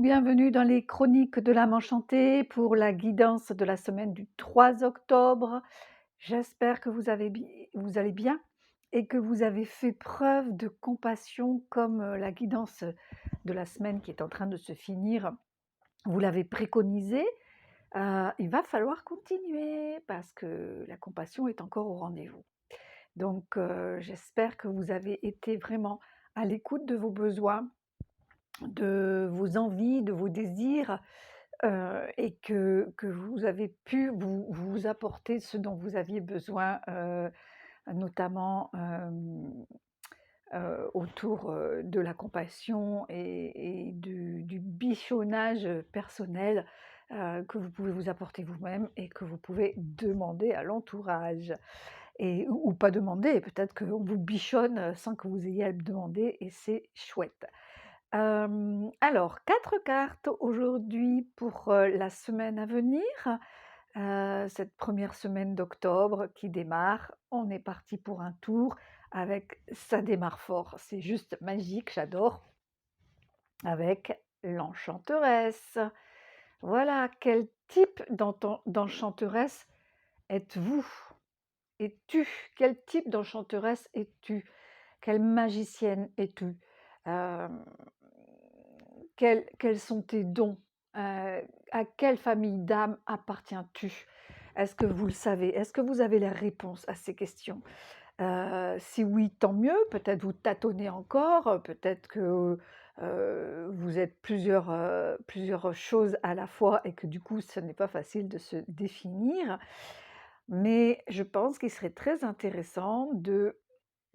bienvenue dans les chroniques de l'âme enchantée pour la guidance de la semaine du 3 octobre. J'espère que vous allez bien et que vous avez fait preuve de compassion comme la guidance de la semaine qui est en train de se finir. Vous l'avez préconisé. Il va falloir continuer parce que la compassion est encore au rendez-vous. Donc, j'espère que vous avez été vraiment à l'écoute de vos besoins, de vos envies, de vos désirs, et que vous avez pu vous apporter ce dont vous aviez besoin, notamment, autour, de la compassion et du bichonnage, personnel, que vous pouvez vous apporter vous-même et que vous pouvez demander à l'entourage et ou pas demander, peut-être qu'on vous bichonne, sans que vous ayez à le demander et c'est chouette. Alors 4 cartes aujourd'hui pour, la semaine à venir, cette première semaine d'octobre qui démarre. On est parti pour un tour avec ça démarre fort, c'est juste magique, j'adore, avec l'enchanteresse. Voilà, quel type d'enchanteresse êtes-vous? Es-tu? Quel type d'enchanteresse es-tu? Quelle magicienne es-tu? Hem, quels sont tes dons? À quelle famille d'âmes appartiens-tu? Est-ce que vous le savez? Est-ce que vous avez les réponses à ces questions? Si oui, tant mieux, peut-être vous tâtonnez encore, peut-être que, vous êtes plusieurs choses à la fois et que du coup, ce n'est pas facile de se définir. Mais je pense qu'il serait très intéressant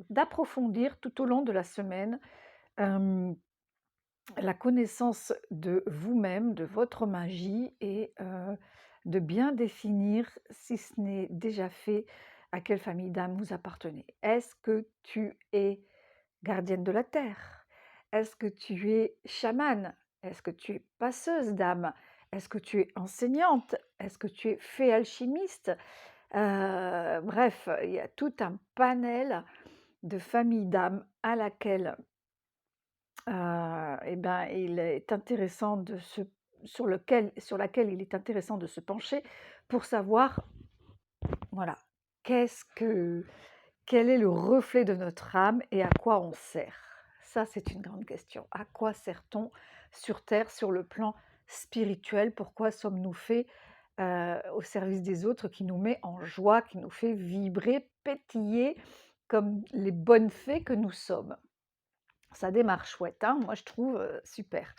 d'approfondir tout au long de la semaine, hem, la connaissance de vous-même, de votre magie et de bien définir, si ce n'est déjà fait, à quelle famille d'âmes vous appartenez. Est-ce que tu es gardienne de la terre? Est-ce que tu es chamane? Est-ce que tu es passeuse d'âme? Est-ce que tu es enseignante? Est-ce que tu es fée alchimiste? Bref, il y a tout un panel de familles d'âmes à laquelle, et ben, il est intéressant de se sur laquelle il est intéressant de se pencher pour savoir, voilà, qu'est-ce que quel est le reflet de notre âme et à quoi on sert? Ça, c'est une grande question. À quoi sert-on sur terre, sur le plan spirituel? Pourquoi sommes-nous faits, au service des autres, qui nous met en joie, qui nous fait vibrer, pétiller comme les bonnes fées que nous sommes? Ça démarre chouette, hein, moi je trouve, super.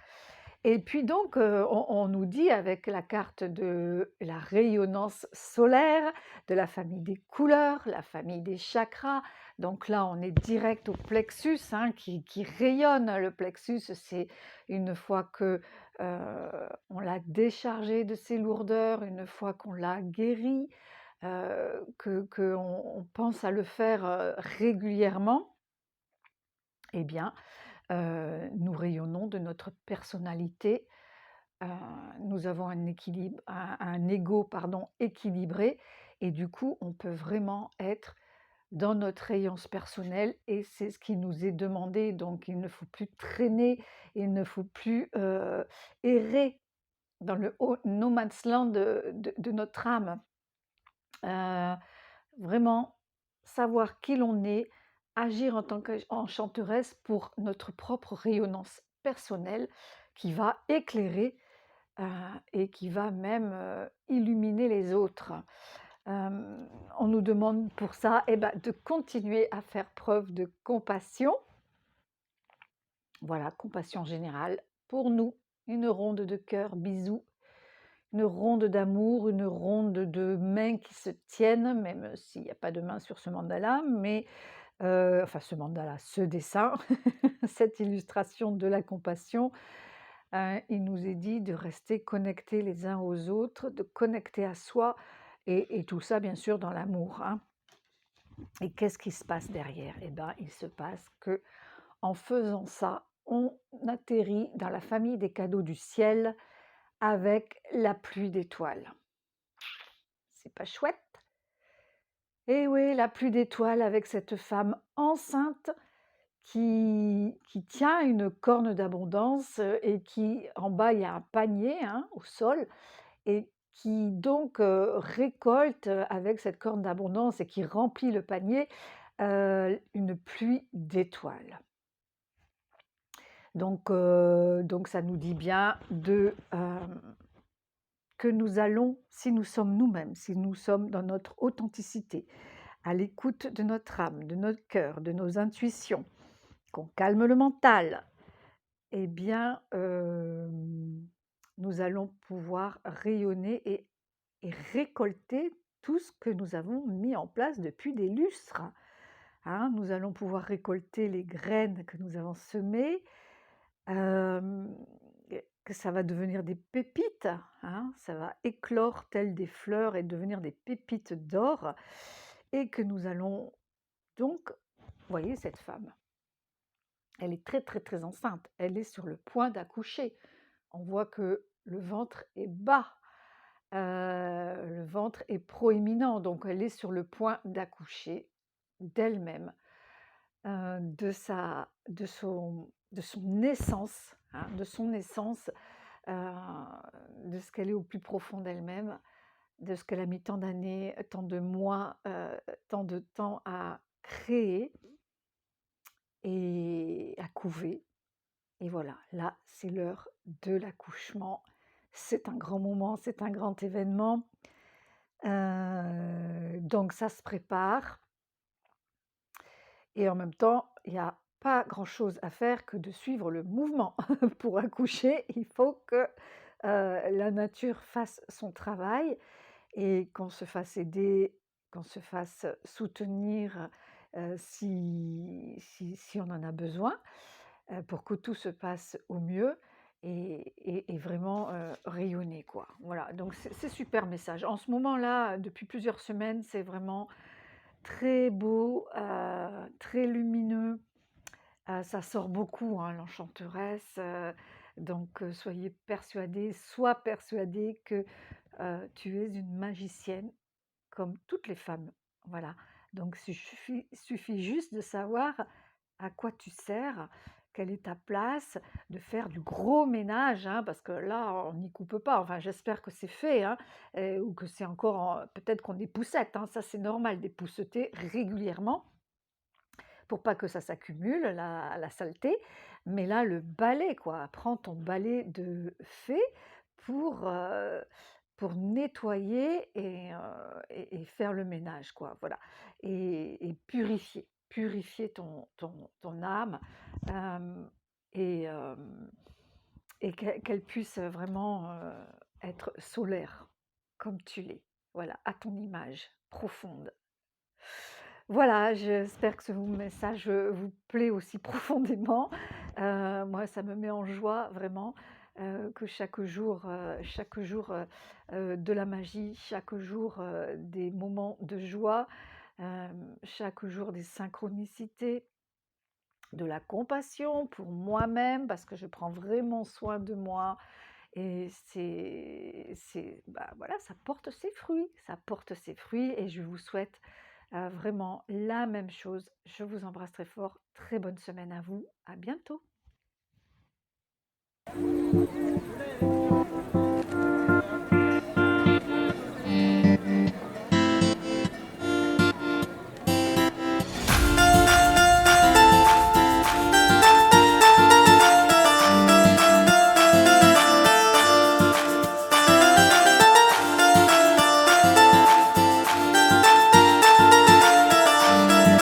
Et puis donc, on nous dit avec la carte de la rayonnance solaire, de la famille des couleurs, la famille des chakras. Donc là, on est direct au plexus, hein, qui rayonne. Le plexus, c'est une fois que, on l'a déchargé de ses lourdeurs, une fois qu'on l'a guéri, qu'on pense à le faire, régulièrement, eh bien, nous rayonnons de notre personnalité. Heu, Nous avons un ego, pardon, équilibré et du coup, on peut vraiment être dans notre rayonnance personnelle et c'est ce qui nous est demandé. Donc il ne faut plus traîner, il ne faut plus, errer dans le no man's land de notre âme. Heu, Vraiment savoir qui l'on est, agir en tant qu'enchanteresse pour notre propre rayonnance personnelle qui va éclairer, et qui va même, illuminer les autres. On nous demande pour ça, eh ben, de continuer à faire preuve de compassion. Voilà, compassion générale pour nous, une ronde de cœur, bisous, une ronde d'amour, une ronde de mains qui se tiennent, même s'il n'y a pas de main sur ce mandala, mais enfin ce mandala, ce dessin, cette illustration de la compassion. Il nous est dit de rester connectés les uns aux autres, de connecter à soi et tout ça bien sûr dans l'amour, hein. Et qu'est-ce qui se passe derrière? Eh ben, il se passe que en faisant ça, on atterrit dans la famille des cadeaux du ciel avec la pluie d'étoiles. C'est pas chouette? Eh oui, la pluie d'étoiles avec cette femme enceinte qui tient une corne d'abondance, et qui en bas, il y a un panier, hein, au sol et qui donc, récolte, avec cette corne d'abondance et qui remplit le panier, une pluie d'étoiles. Donc ça nous dit bien que nous allons, si nous sommes nous-mêmes, si nous sommes dans notre authenticité, à l'écoute de notre âme, de notre cœur, de nos intuitions, qu'on calme le mental, eh bien, nous allons pouvoir rayonner et récolter tout ce que nous avons mis en place depuis des lustres, hein. Nous allons pouvoir récolter les graines que nous avons semées, hem, que ça va devenir des pépites, hein, ça va éclore telles des fleurs et devenir des pépites d'or et que nous allons donc, vous voyez cette femme, elle est très, très, très enceinte, elle est sur le point d'accoucher. On voit que le ventre est bas, le ventre est proéminent, donc elle est sur le point d'accoucher d'elle-même, de son naissance, hein, de son naissance, heu, de ce qu'elle est au plus profond d'elle-même, de ce qu'elle a mis tant d'années, tant de mois, tant de temps à créer et à couver. Et voilà, là, c'est l'heure de l'accouchement. C'est un grand moment, c'est un grand événement. Donc ça se prépare et en même temps, il n'y a pas grand-chose à faire que de suivre le mouvement. Pour accoucher, il faut que, la nature fasse son travail et qu'on se fasse aider, qu'on se fasse soutenir, si on en a besoin, pour que tout se passe au mieux et vraiment, rayonner quoi. Voilà, donc c'est super message. En ce moment-là, depuis plusieurs semaines, c'est vraiment très beau, très lumineux, ça sort beaucoup, hein, l'enchanteresse, donc sois persuadé que, tu es une magicienne comme toutes les femmes, voilà. Donc suffit juste de savoir à quoi tu sers, quelle est ta place, de faire du gros ménage, hein, parce que là, on n'y coupe pas. Enfin, j'espère que c'est fait, hein, ou que c'est encore peut-être qu'on dépoussette, hein, ça c'est normal, dépousseter régulièrement pour pas que ça s'accumule, la saleté. Mais là, le balai, quoi, prends ton balai de fée pour, heu, pour nettoyer et faire le ménage, quoi, voilà. Et purifier ton âme, hem et hem et qu'elle puisse vraiment, être solaire, comme tu l'es. Voilà, à ton image profonde. Voilà, j'espère que ce message, vous plaît aussi profondément. Moi, ça me met en joie vraiment, que chaque jour, de la magie, chaque jour, des moments de joie, chaque jour des synchronicités, de la compassion pour moi-même parce que je prends vraiment soin de moi et bah, voilà, ça porte ses fruits et je vous souhaite vraiment la même chose. Je vous embrasse très fort. Très bonne semaine à vous. À bientôt.